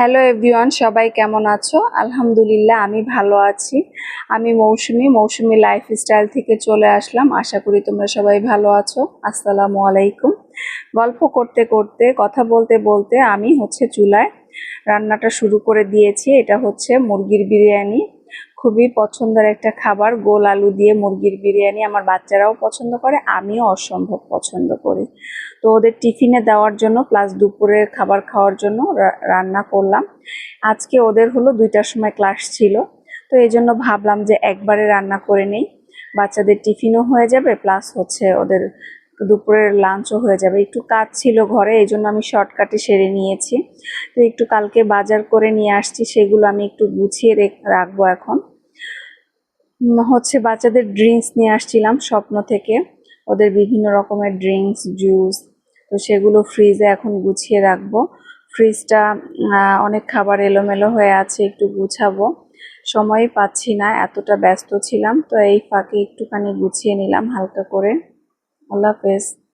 Hello everyone, সবাই কেমন আছো? আলহামদুলিল্লাহ আমি ভালো আছি। আমি মৌসুমি লাইফস্টাইল থেকে চলে আসলাম। আশা করি তোমরা সবাই ভালো আছো। আসসালামু আলাইকুম। গল্প করতে করতে কথা বলতে বলতে আমি চুলায় রান্নাটা শুরু করে দিয়েছি। এটা হচ্ছে মুরগির বিরিয়ানি। খুবই পছন্দের একটা খাবার, গোল আলু দিয়ে মুরগির বিরিয়ানি। আমার বাচ্চারাও পছন্দ করে, আমিও অসম্ভব পছন্দ করি। তো ওদের টিফিনে দেওয়ার জন্য প্লাস দুপুরের খাবার খাওয়ার জন্য রান্না করলাম। আজকে ওদের হলো 2টার সময় ক্লাস ছিল, তো এই জন্য ভাবলাম যে একবারে রান্না করে নেই, বাচ্চাদের টিফিনও হয়ে যাবে প্লাস ওদের দুপুরের লাঞ্চও হয়ে যাবে। একটু কাজ ছিল ঘরে, এই জন্য আমি শর্টকাটে সেরে নিয়েছি। তো একটু কালকে বাজার করে নিয়ে আসছি, সেগুলো আমি একটু গুছিয়ে রাখবো এখন। বাচ্চাদের ড্রিঙ্কস নিয়ে আসছিলাম স্বপ্ন থেকে, ওদের বিভিন্ন রকমের ড্রিঙ্কস, জুস, তো সেগুলো ফ্রিজে এখন গুছিয়ে রাখবো। ফ্রিজটা অনেক খাবার এলোমেলো হয়ে আছে, একটু গুছাবো, সময়ই পাচ্ছি না, এতটা ব্যস্ত ছিলাম। তো এই ফাঁকে একটুখানি গুছিয়ে নিলাম হালকা করে। আল্লাহ হাফেজ।